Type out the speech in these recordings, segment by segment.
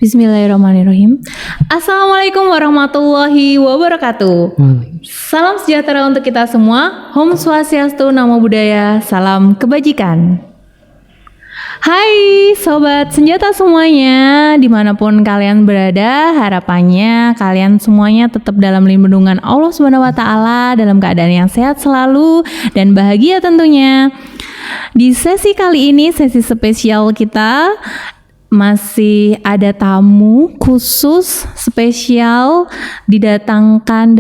Bismillahirrahmanirrahim. Assalamualaikum warahmatullahi wabarakatuh. Salam sejahtera untuk kita semua. Om Swastiastu, Namo Buddhaya, salam kebajikan. Hai Sobat Senjata semuanya, dimanapun kalian berada, harapannya kalian semuanya tetap dalam lindungan Allah Subhanahu Wa Taala, dalam keadaan yang sehat selalu dan bahagia tentunya. Di sesi kali ini, sesi spesial kita, masih ada tamu khusus spesial didatangkan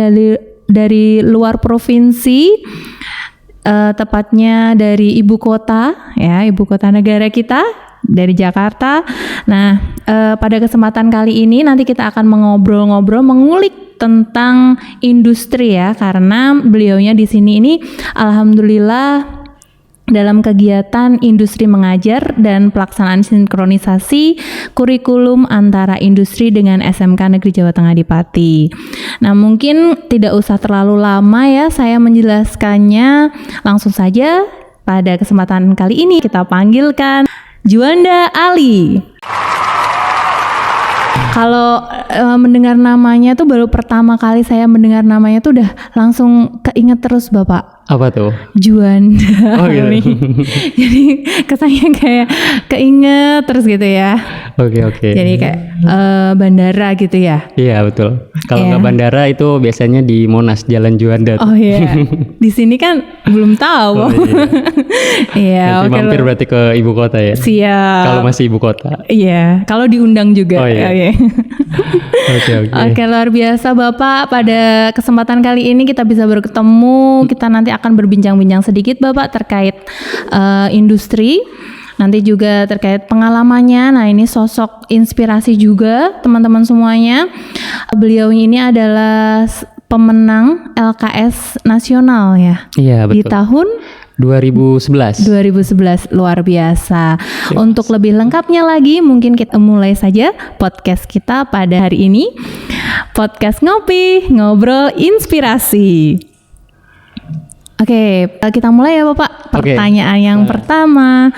dari luar provinsi, tepatnya dari ibu kota negara kita, dari Jakarta. Nah, pada kesempatan kali ini nanti kita akan mengobrol-ngobrol, mengulik tentang industri ya, karena beliaunya di sini ini alhamdulillah dalam kegiatan industri mengajar dan pelaksanaan sinkronisasi kurikulum antara industri dengan SMK Negeri Jawa Tengah di Pati. Nah, mungkin tidak usah terlalu lama ya saya menjelaskannya, langsung saja pada kesempatan kali ini kita panggilkan Juanda Ali. Kalau mendengar namanya tuh baru pertama kali saya mendengar namanya tuh udah langsung keinget terus Bapak. Apa tuh? Juanda. Oh gitu. Jadi kesannya kayak keinget terus gitu ya. Oke. Jadi kayak bandara gitu ya. Iya betul. Kalau nggak bandara itu biasanya di Monas, Jalan Juanda. Oh iya. Di sini kan belum tahu. Oh, iya. Iya. Nanti mampir berarti ke ibu kota ya. Siap. Kalau masih ibu kota. Iya. Kalau diundang juga. Oh iya. Oke. Oke, luar biasa Bapak. Pada kesempatan kali ini kita bisa bertemu. Kita nanti akan berbincang-bincang sedikit Bapak terkait industri. Nanti juga terkait pengalamannya. Nah, ini sosok inspirasi juga teman-teman semuanya. Beliau ini adalah pemenang LKS nasional ya. Iya betul. Di tahun 2011. Luar biasa. Yes. Untuk lebih lengkapnya lagi mungkin kita mulai saja podcast kita pada hari ini. Podcast Ngopi, Ngobrol Inspirasi. Oke, kita mulai ya Bapak. Pertanyaan yang pertama,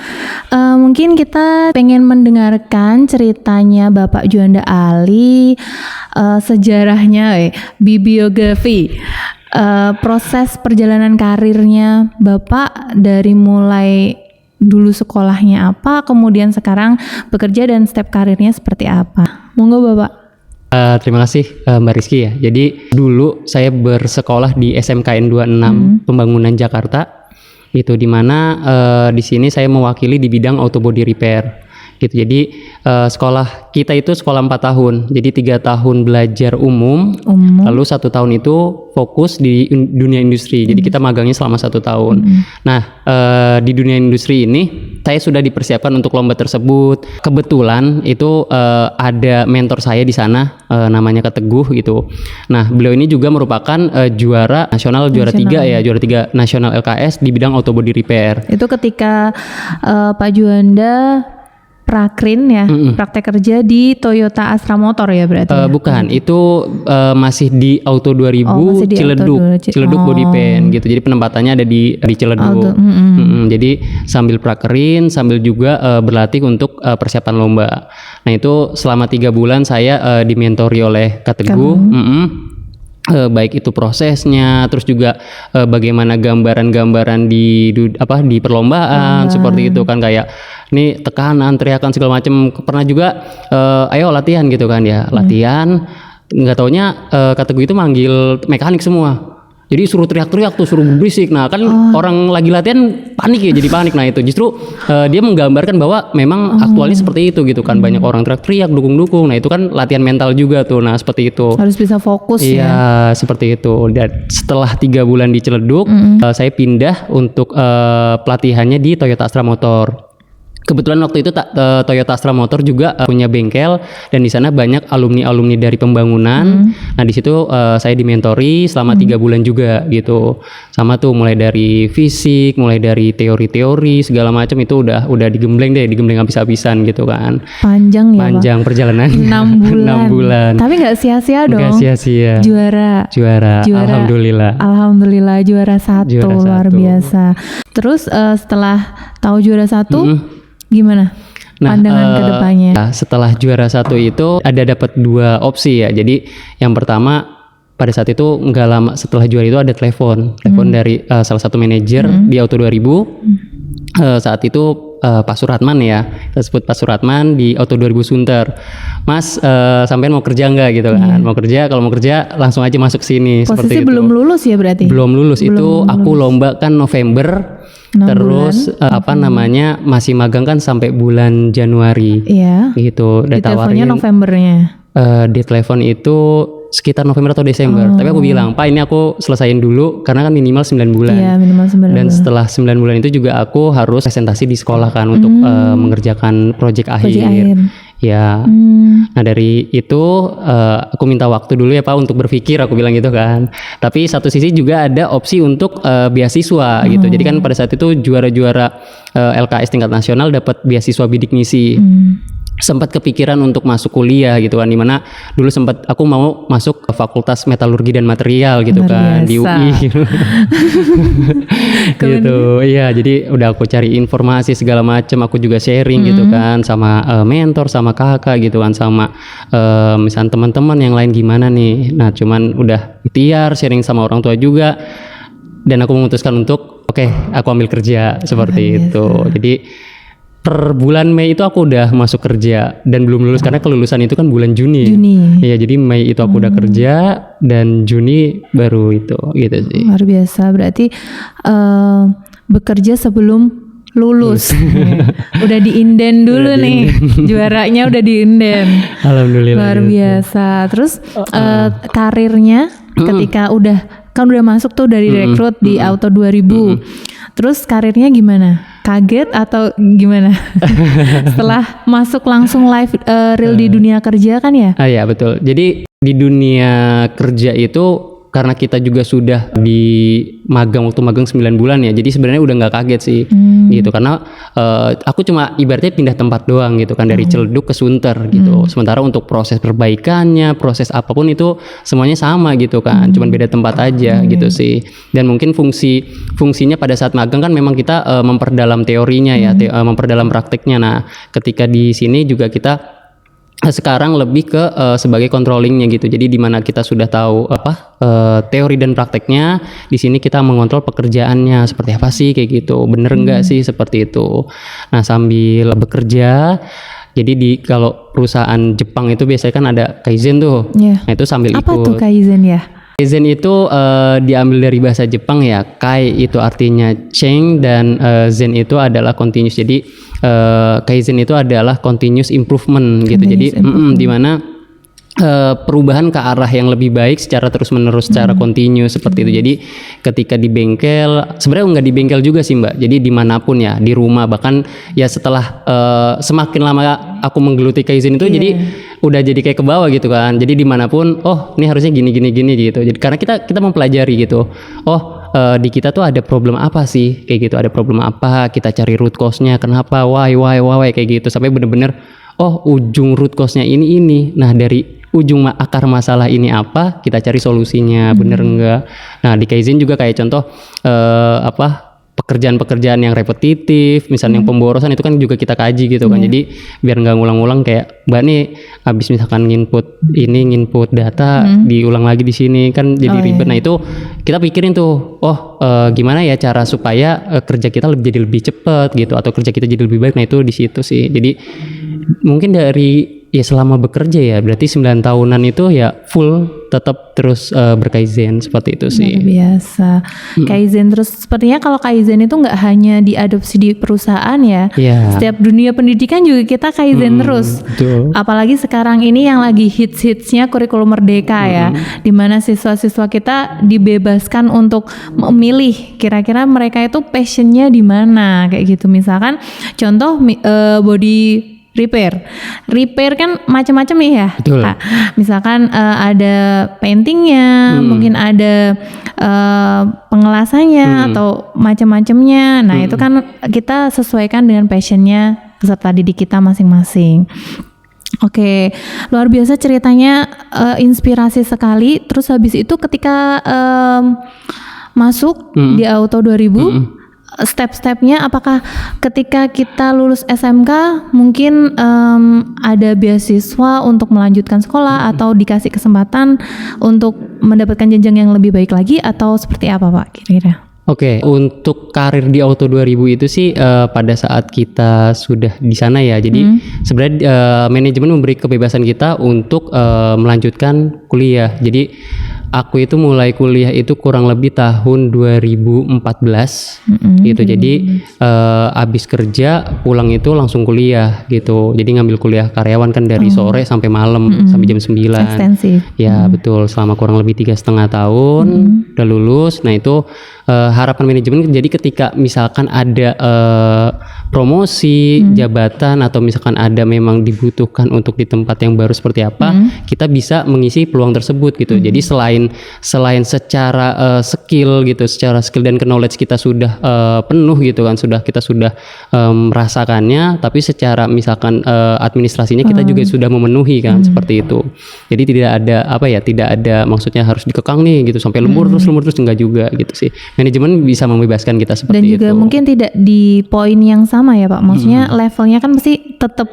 mungkin kita pengen mendengarkan ceritanya Bapak Juanda Ali, sejarahnya, bibliografi, proses perjalanan karirnya Bapak dari mulai dulu sekolahnya apa, kemudian sekarang bekerja dan step karirnya seperti apa. Monggo Bapak. Terima kasih Mbak Rizky ya. Jadi dulu saya bersekolah di SMKN 26 Pembangunan Jakarta. Itu di mana di sini saya mewakili di bidang auto body repair. Gitu. Jadi sekolah kita itu sekolah 4 tahun. Jadi 3 tahun belajar umum. Lalu 1 tahun itu fokus di dunia industri. Jadi kita magangnya selama 1 tahun. Nah, di dunia industri ini saya sudah dipersiapkan untuk lomba tersebut. Kebetulan itu ada mentor saya di sana, namanya Kak Teguh gitu. Nah, beliau ini juga merupakan juara nasional, juara 3 nasional LKS di bidang auto body repair. Itu ketika Pak Juanda prakrin ya, praktek kerja di Toyota Astra Motor ya berarti? Bukan, itu masih di Auto 2000 Ciledug Body Paint gitu. Jadi penempatannya ada di Ciledug. Jadi sambil prakerin, sambil juga berlatih untuk persiapan lomba. Nah itu selama 3 bulan saya dimentori oleh Kak Teguh. Baik itu prosesnya, terus juga bagaimana gambaran-gambaran di perlombaan seperti itu kan, kayak ini tekanan, teriakan segala macam. Pernah juga ayo latihan gitu kan ya, latihan nggak taunya Kak Teguh itu manggil mekanik semua. Jadi suruh teriak-teriak tuh, suruh berisik. Nah kan orang lagi latihan panik ya, jadi panik. Nah itu justru dia menggambarkan bahwa memang aktualnya seperti itu gitu kan. Banyak orang teriak-teriak, dukung-dukung. Nah itu kan latihan mental juga tuh. Nah seperti itu. Harus bisa fokus ya. Iya seperti itu. Dan setelah 3 bulan di Ciledug, saya pindah untuk pelatihannya di Toyota Astra Motor. Kebetulan waktu itu Toyota Astra Motor juga punya bengkel, dan di sana banyak alumni-alumni dari pembangunan. Nah di situ saya dimentori selama 3 bulan juga gitu. Sama tuh mulai dari fisik, mulai dari teori-teori segala macam itu udah digembleng habis-habisan gitu kan. Panjang ya. Panjang Pak. Perjalanan. 6 bulan. 6 bulan. Tapi nggak sia-sia dong. Nggak sia-sia. Juara. Alhamdulillah juara 1, luar biasa. Terus setelah tahu juara 1 gimana? pandangan kedepannya. Setelah juara 1 itu ada dapat 2 opsi ya. Jadi yang pertama pada saat itu nggak lama setelah juara itu ada telepon dari salah satu manajer di Auto 2000. Saat itu Pak Suratman ya, kita sebut Pak Suratman di Auto 2000 Sunter. Mas, sampean mau kerja nggak gitu kan? Mau kerja, kalau mau kerja langsung aja masuk sini. Posisi belum lulus ya berarti? Belum lulus, aku lomba kan November. Terus masih magang kan sampai bulan Januari. Iya. Gitu. Di teleponnya Novembernya. Di telepon itu sekitar November atau Desember. Tapi aku bilang, Pak, ini aku selesaiin dulu karena kan minimal 9 bulan. Iya, minimal 9 bulan. Dan setelah 9 bulan itu juga aku harus presentasi di sekolah kan untuk mengerjakan proyek akhir. Ya. Nah, dari itu aku minta waktu dulu ya Pak untuk berpikir, aku bilang gitu kan. Tapi satu sisi juga ada opsi untuk beasiswa gitu. Jadi kan pada saat itu juara-juara LKS tingkat nasional dapat beasiswa bidik misi. Sempat kepikiran untuk masuk kuliah gitu kan, dimana dulu sempat aku mau masuk ke Fakultas Metalurgi dan Material gitu kan di UI gitu. Iya, jadi udah aku cari informasi segala macam, aku juga sharing gitu kan sama mentor, sama kakak gitu kan, sama misalnya teman-teman yang lain gimana nih. Nah, cuman udah ikhtiar sharing sama orang tua juga, dan aku memutuskan untuk oke, aku ambil kerja seperti itu. Jadi per bulan Mei itu aku udah masuk kerja dan belum lulus karena kelulusan itu kan bulan Juni. Iya, jadi Mei itu aku udah kerja dan Juni baru itu gitu sih. Luar biasa, berarti bekerja sebelum lulus. Udah diinden dulu nih. Juaranya udah diinden. Alhamdulillah. Luar biasa. Terus karirnya ketika udah masuk tuh dari rekrut di Auto 2000. Terus karirnya gimana? Kaget atau gimana? Setelah masuk langsung live real di dunia kerja kan ya? Iya betul. Jadi di dunia kerja itu karena kita juga sudah di waktu magang 9 bulan ya, jadi sebenarnya udah nggak kaget sih gitu, karena aku cuma ibaratnya pindah tempat doang gitu kan, dari Ciledug ke Sunter gitu. Sementara untuk proses perbaikannya, proses apapun itu semuanya sama gitu kan, cuman beda tempat aja gitu sih. Dan mungkin fungsinya pada saat magang kan memang kita memperdalam teorinya ya, memperdalam prakteknya. Nah, ketika di sini juga kita sekarang lebih ke sebagai controllingnya gitu. Jadi di mana kita sudah tahu teori dan prakteknya, di sini kita mengontrol pekerjaannya seperti apa sih kayak gitu. Bener enggak sih seperti itu. Nah, sambil bekerja, jadi kalau perusahaan Jepang itu biasanya kan ada kaizen tuh. Nah, itu sambil ikut. Apa tuh kaizen ya? Kaizen itu diambil dari bahasa Jepang ya. Kai itu artinya change dan zen itu adalah continuous. Jadi kaizen itu adalah continuous improvement gitu. Jadi di mana perubahan ke arah yang lebih baik secara terus-menerus, secara kontinu seperti itu. Jadi ketika di bengkel, sebenarnya nggak di bengkel juga sih Mbak. Jadi dimanapun ya, di rumah, bahkan ya setelah semakin lama aku menggeluti kaizen itu, jadi udah jadi kayak ke bawah gitu kan. Jadi dimanapun, oh ini harusnya gini gitu. Jadi karena kita mempelajari gitu. Di kita tuh ada problem apa sih kayak gitu, ada problem apa, kita cari root cause-nya, kenapa, why kayak gitu, sampai bener-bener ujung root cause-nya ini. Nah, dari ujung akar masalah ini apa, kita cari solusinya, bener enggak. Nah, di Kaizen juga kayak contoh pekerjaan-pekerjaan yang repetitif, misalnya yang pemborosan itu kan juga kita kaji gitu kan. Jadi biar nggak ngulang-ngulang, kayak Mbak nih habis misalkan nginput data diulang lagi di sini kan jadi ribet. Nah, itu kita pikirin tuh, gimana ya cara supaya kerja kita jadi lebih cepat gitu, atau kerja kita jadi lebih baik. Nah, itu di situ sih. Jadi mungkin dari selama bekerja ya, berarti 9 tahunan itu ya full tetap terus berkaizen seperti itu sih. Luar biasa. Kaizen terus, sepertinya kalau kaizen itu nggak hanya diadopsi di perusahaan ya. Setiap dunia pendidikan juga kita kaizen terus. Betul. Apalagi sekarang ini yang lagi hits-hitsnya kurikulum merdeka ya, dimana siswa-siswa kita dibebaskan untuk memilih kira-kira mereka itu passionnya di mana kayak gitu. Misalkan contoh body repair kan macam-macam nih ya. Betul. Misalkan ada paintingnya, mungkin ada pengelasannya atau macam-macamnya. Nah, itu kan kita sesuaikan dengan passionnya peserta didik kita masing-masing. Oke, luar biasa ceritanya, inspirasi sekali. Terus habis itu ketika masuk di Auto 2000, step-stepnya apakah ketika kita lulus SMK mungkin ada beasiswa untuk melanjutkan sekolah atau dikasih kesempatan untuk mendapatkan jenjang yang lebih baik lagi atau seperti apa Pak kira-kira? Oke, untuk karir di Auto 2000 itu sih pada saat kita sudah di sana ya. Jadi sebenarnya manajemen memberi kebebasan kita untuk melanjutkan kuliah. Jadi aku itu mulai kuliah itu kurang lebih tahun 2014 gitu. Jadi abis kerja pulang itu langsung kuliah gitu. Jadi ngambil kuliah karyawan kan dari sore sampai malam sampai jam 9. Ekstensif. Ya betul, selama kurang lebih 3,5 tahun udah lulus. Nah itu harapan manajemen jadi ketika misalkan ada promosi jabatan atau misalkan ada memang dibutuhkan untuk di tempat yang baru seperti apa, kita bisa mengisi peluang tersebut gitu. Jadi selain secara skill gitu, secara skill dan knowledge kita sudah penuh gitu kan, kita sudah merasakannya, tapi secara misalkan administrasinya kita juga sudah memenuhi kan, seperti itu. Jadi tidak ada maksudnya harus dikekang nih gitu sampai lembur terus enggak juga gitu sih. Manajemen bisa membebaskan kita seperti itu. Dan juga mungkin tidak di poin yang sama ya Pak. Maksudnya levelnya kan pasti tetap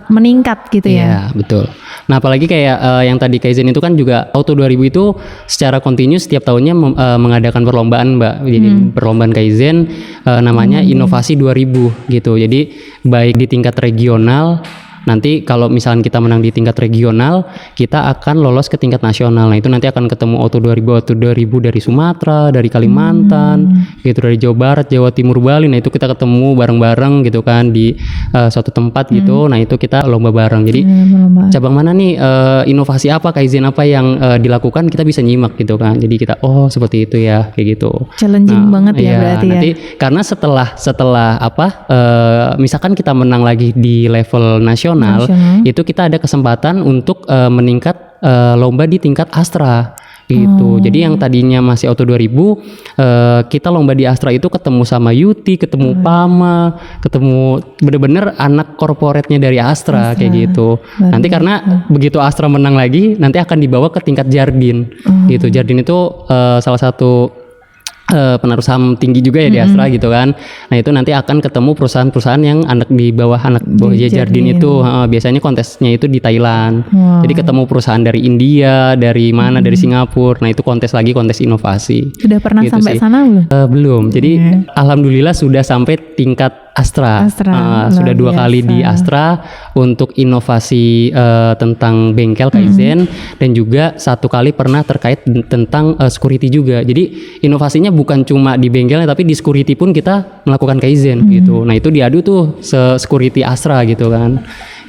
meningkat gitu ya. Iya, betul. Nah, apalagi kayak yang tadi Kaizen itu kan juga Auto 2000 itu secara kontinu setiap tahunnya mengadakan perlombaan, Mbak. Jadi perlombaan Kaizen namanya Inovasi 2000 gitu. Jadi baik di tingkat regional. Nanti kalau misalnya kita menang di tingkat regional, kita akan lolos ke tingkat nasional. Nah itu nanti akan ketemu Auto 2000 dari Sumatera, dari Kalimantan, gitu, dari Jawa Barat, Jawa Timur, Bali. Nah itu kita ketemu bareng-bareng gitu kan di suatu tempat gitu. Nah itu kita lomba bareng. Jadi cabang mana nih, inovasi apa, Kaizen apa yang dilakukan, kita bisa nyimak gitu kan. Jadi kita seperti itu ya, kayak gitu. Challenging banget ya berarti nanti, ya. Karena setelah misalkan kita menang lagi di level nasional, itu kita ada kesempatan untuk meningkat lomba di tingkat Astra gitu. Jadi yang tadinya masih Auto 2000, kita lomba di Astra itu ketemu sama Yuti, ketemu Pama, ketemu bener-bener anak korporatnya dari Astra kayak gitu. Nanti karena begitu Astra menang lagi, nanti akan dibawa ke tingkat Jardin gitu. Jardin itu salah satu penaruh saham tinggi juga ya di Astra gitu kan. Nah itu nanti akan ketemu perusahaan-perusahaan yang di bawah Jardin itu. Biasanya kontesnya itu di Thailand. Jadi ketemu perusahaan dari India, dari mana, dari Singapura. Nah itu kontes inovasi. Sudah pernah gitu sampai sana belum? Belum. Jadi alhamdulillah sudah sampai tingkat Astra. Sudah 2 kali di Astra untuk inovasi tentang bengkel Kaizen, dan juga 1 kali pernah terkait tentang security juga. Jadi inovasinya bukan cuma di bengkelnya, tapi di security pun kita melakukan Kaizen gitu. Nah itu diadu tuh security Astra gitu kan.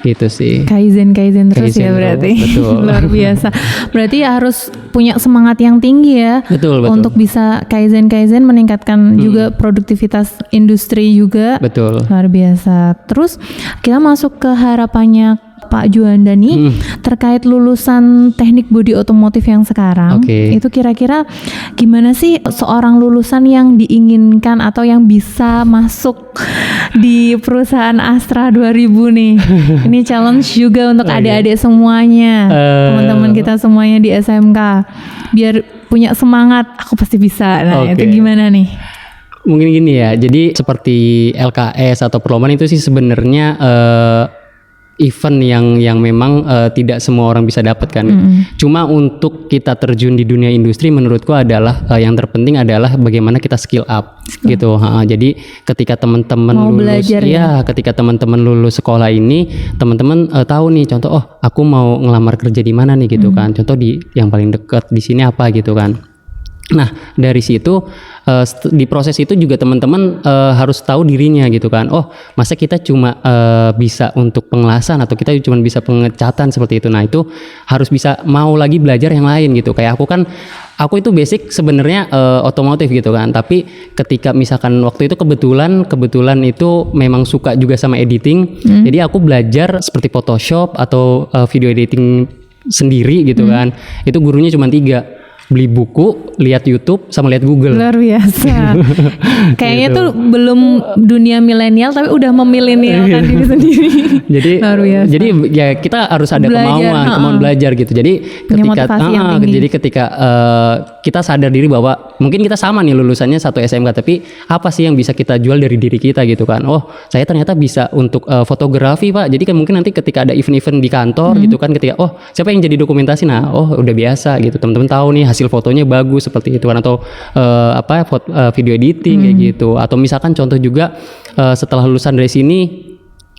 Gitu sih. Kaizen terus ya berarti. Betul. Luar biasa. Berarti harus punya semangat yang tinggi ya. Betul. Untuk bisa Kaizen meningkatkan juga produktivitas industri juga. Betul. Luar biasa. Terus kita masuk ke harapannya Pak Juanda nih terkait lulusan teknik bodi otomotif yang sekarang. Itu kira-kira gimana sih seorang lulusan yang diinginkan atau yang bisa masuk di perusahaan Astra 2000 nih? Ini challenge juga untuk adik-adik semuanya, teman-teman kita semuanya di SMK, biar punya semangat, aku pasti bisa. Nah itu gimana nih? Mungkin gini ya, jadi seperti LKS atau perlombaan itu sih sebenarnya event yang memang tidak semua orang bisa dapatkan. Cuma untuk kita terjun di dunia industri menurutku adalah yang terpenting adalah bagaimana kita skill up gitu. Jadi ketika teman-teman lulus ketika teman-teman lulus sekolah ini, teman-teman tahu nih contoh, aku mau ngelamar kerja di mana nih gitu kan. Contoh di yang paling dekat di sini apa gitu kan. Nah dari situ di proses itu juga teman-teman harus tahu dirinya gitu kan. Masa kita cuma bisa untuk pengelasan atau kita cuma bisa pengecatan seperti itu. Nah itu harus bisa mau lagi belajar yang lain gitu. Kayak aku itu basic sebenarnya otomotif gitu kan. Tapi ketika misalkan waktu itu kebetulan itu memang suka juga sama editing. Jadi aku belajar seperti Photoshop atau video editing sendiri gitu kan. Itu gurunya cuma 3. beli buku, lihat YouTube, sama lihat Google. Luar biasa. Kayaknya tuh belum dunia milenial tapi udah memilenialkan diri sendiri. Jadi luar biasa. Jadi ya kita harus ada kemauan belajar gitu. Jadi ketika kita sadar diri bahwa mungkin kita sama nih lulusannya satu SMK, tapi apa sih yang bisa kita jual dari diri kita gitu kan? Oh, saya ternyata bisa untuk fotografi, Pak. Jadi kan mungkin nanti ketika ada event-event di kantor gitu kan, ketika siapa yang jadi dokumentasi, nah udah biasa gitu, teman-teman tahu nih hasil fotonya bagus seperti itu kan, atau video editing kayak gitu. Atau misalkan contoh juga setelah lulusan dari sini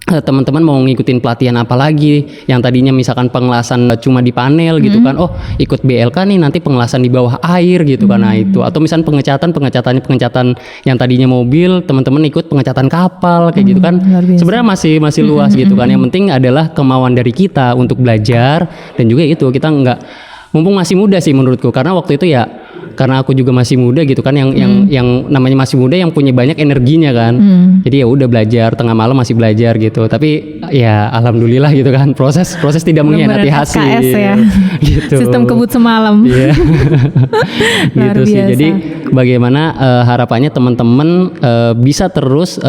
teman-teman mau ngikutin pelatihan apa lagi yang tadinya misalkan pengelasan cuma di panel gitu kan, ikut BLK nih nanti pengelasan di bawah air gitu kan. Nah itu, atau misalkan pengecatan yang tadinya mobil, teman-teman ikut pengecatan kapal kayak gitu kan. Sebenarnya masih luas gitu kan. Yang penting adalah kemauan dari kita untuk belajar, dan juga itu kita mumpung masih muda sih menurutku, karena waktu itu ya karena aku juga masih muda gitu kan, yang namanya masih muda yang punya banyak energinya kan. Jadi ya udah belajar, tengah malam masih belajar gitu. Tapi ya alhamdulillah gitu kan, proses tidak mengkhianati hasil. SKS ya. Gitu. Sistem kebut semalam. Iya. Gitu sih. Jadi bagaimana harapannya teman-teman bisa terus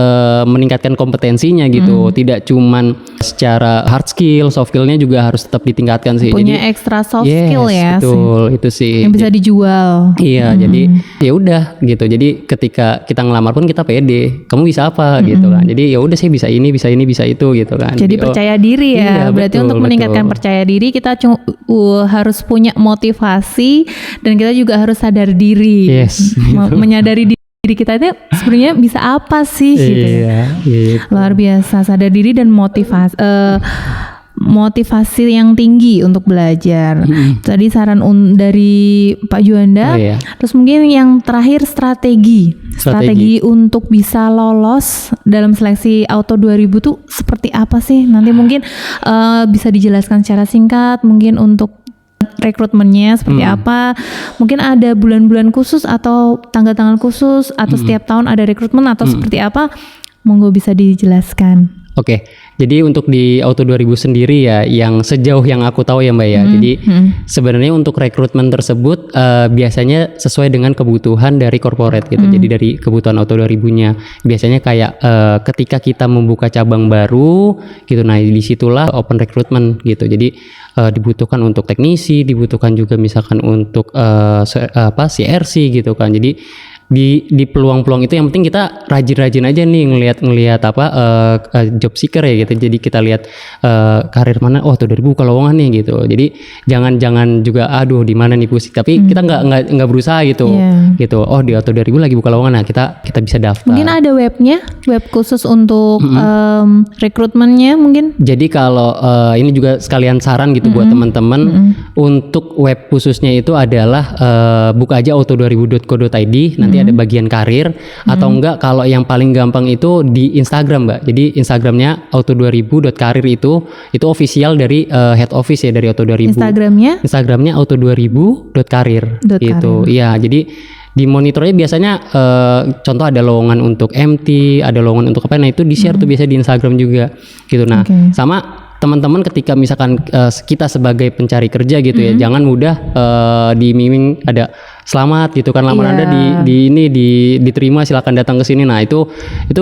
meningkatkan kompetensinya gitu. Tidak cuman secara hard skill, soft skillnya juga harus tetap ditingkatkan sih. Punya extra soft skill ya. Betul, itu sih. Yang bisa dijual. Iya, jadi ya udah gitu. Jadi ketika kita ngelamar pun kita pede. Kamu bisa apa gitu kan. Jadi ya udah, saya bisa ini, bisa itu gitu kan. Jadi percaya diri ya. Iya, berarti untuk meningkatkan percaya diri kita harus punya motivasi, dan kita juga harus sadar diri. Yes. Menyadari diri kita itu sebenarnya bisa apa sih gitu. Iya, gitu. Luar biasa, sadar diri dan motivasi yang tinggi untuk belajar. Tadi saran dari Pak Juanda. Terus mungkin yang terakhir strategi untuk bisa lolos dalam seleksi Auto 2000 tuh seperti apa sih? Nanti mungkin bisa dijelaskan secara singkat, mungkin untuk rekrutmennya seperti apa. Mungkin ada bulan-bulan khusus atau tanggal-tanggal khusus, atau setiap tahun ada rekrutmen atau seperti apa? Monggo bisa dijelaskan. Oke, jadi untuk di Auto 2000 sendiri ya, yang sejauh yang aku tahu ya Mbak ya, jadi sebenarnya untuk rekrutmen tersebut biasanya sesuai dengan kebutuhan dari corporate gitu. Jadi dari kebutuhan Auto 2000-nya biasanya kayak ketika kita membuka cabang baru gitu, nah disitulah open recruitment gitu. Jadi dibutuhkan untuk teknisi, dibutuhkan juga misalkan untuk CRC gitu kan. Jadi di peluang-peluang itu yang penting kita rajin-rajin aja nih ngelihat job seeker ya gitu. Jadi kita lihat karir mana, Auto 2000 buka lowongan nih gitu. Jadi jangan juga di mana nih pusing, tapi kita nggak berusaha gitu. Gitu. Oh, di Auto 2000 lagi buka lowongan, nah kita bisa daftar. Mungkin ada web khusus untuk rekrutmennya mungkin. Jadi kalau ini juga sekalian saran gitu buat teman-teman, untuk web khususnya itu adalah buka aja auto2000.co.id, nanti ada bagian karir, atau enggak kalau yang paling gampang itu di Instagram Mbak. Jadi Instagramnya auto2000.karir itu official dari head office ya dari Auto 2000. Instagramnya auto2000.karir gitu. Iya, jadi di monitornya biasanya contoh ada lowongan untuk MT, ada lowongan untuk apa, nah itu di-share tuh biasa di Instagram juga gitu. Nah, sama teman-teman ketika misalkan kita sebagai pencari kerja gitu ya, jangan mudah diiming ada selamat gitu kan, lamaran Anda diterima, silakan datang ke sini. Nah, itu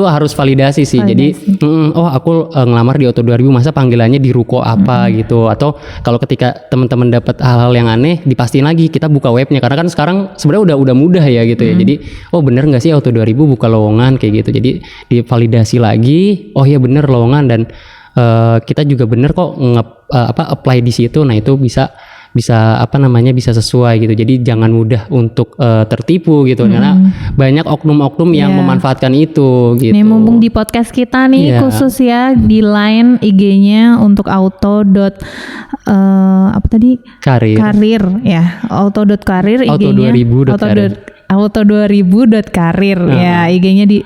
harus validasi sih. Jadi aku ngelamar di Auto 2000, masa panggilannya di ruko apa gitu. Atau kalau ketika teman-teman dapat hal-hal yang aneh, dipastiin lagi kita buka webnya, karena kan sekarang sebenarnya udah mudah ya gitu ya. Jadi bener nggak sih Auto 2000 buka lowongan kayak gitu. Jadi divalidasi lagi, iya bener lowongan, dan kita juga bener kok apply di situ. Nah, itu bisa sesuai gitu. Jadi jangan mudah untuk tertipu gitu, karena banyak oknum-oknum yang memanfaatkan itu gitu. Nih mumpung di podcast kita nih khusus ya, di line IG-nya untuk karir ya, auto.karir, IG-nya auto2000.karir ya, IG-nya di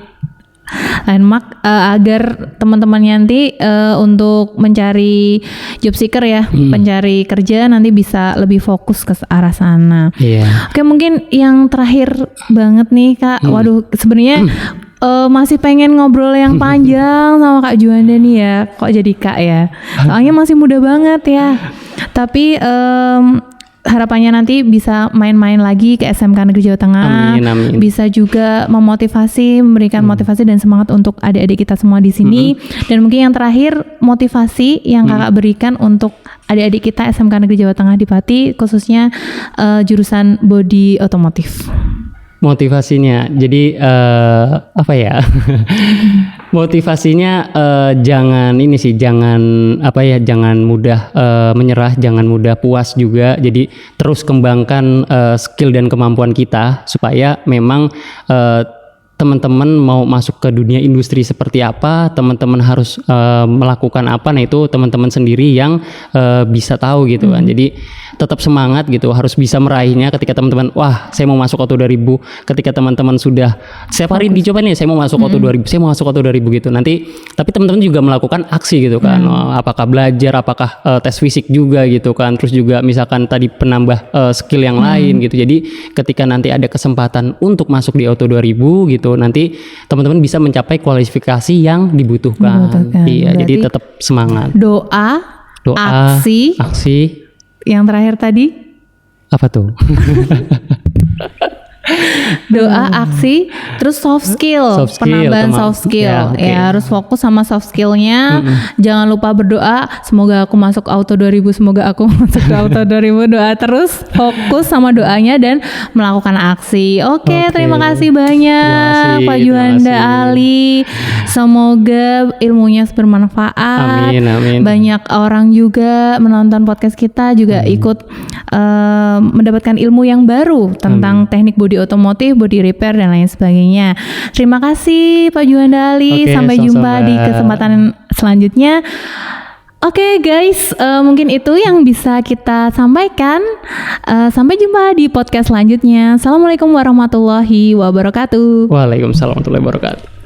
landmark agar teman-teman nanti untuk mencari job seeker ya, pencari kerja nanti bisa lebih fokus ke arah sana. Oke, mungkin yang terakhir banget nih Kak, waduh sebenarnya masih pengen ngobrol yang panjang sama Kak Juanda nih ya, kok jadi Kak ya, soalnya masih muda banget ya, tapi harapannya nanti bisa main-main lagi ke SMK Negeri Jawa Tengah. Amin, amin. Bisa juga memotivasi, memberikan motivasi dan semangat untuk adik-adik kita semua di sini. Dan mungkin yang terakhir, motivasi yang kakak berikan untuk adik-adik kita SMK Negeri Jawa Tengah di Pati, khususnya jurusan bodi otomotif. Motivasinya, jadi apa ya? Motivasinya jangan mudah menyerah, jangan mudah puas juga. Jadi terus kembangkan skill dan kemampuan kita supaya memang teman-teman mau masuk ke dunia industri seperti apa, teman-teman harus melakukan apa, nah itu teman-teman sendiri yang bisa tahu gitu kan. Jadi tetap semangat gitu, harus bisa meraihnya. Ketika teman-teman, wah saya mau masuk auto 2000, ketika teman-teman sudah setiap hari dicoba nih, saya mau masuk auto 2000, saya mau masuk auto 2000 gitu. Nanti tapi teman-teman juga melakukan aksi gitu kan, apakah belajar, apakah tes fisik juga gitu kan, terus juga misalkan tadi penambah skill yang lain gitu. Jadi ketika nanti ada kesempatan untuk masuk di auto 2000 gitu, nanti teman-teman bisa mencapai kualifikasi yang dibutuhkan. Iya, jadi tetap semangat. Doa, aksi. Yang terakhir tadi apa tuh? Doa, aksi, terus soft skill, penambahan soft skill. Ya, harus fokus sama soft skillnya. Jangan lupa berdoa, semoga aku masuk auto 2000, semoga aku masuk ke auto 2000. Doa terus, fokus sama doanya dan melakukan aksi. Oke, terima kasih banyak Pak Juanda Ali. Semoga ilmunya bermanfaat. Amin. Banyak orang juga menonton podcast kita juga ikut mendapatkan ilmu yang baru tentang teknik bodi otomotif, body repair dan lain sebagainya. Terima kasih Pak Juanda Ali. Sampai jumpa di kesempatan selanjutnya. Oke guys, mungkin itu yang bisa kita sampaikan. Sampai jumpa di podcast selanjutnya. Assalamualaikum warahmatullahi wabarakatuh. Waalaikumsalam warahmatullahi wabarakatuh.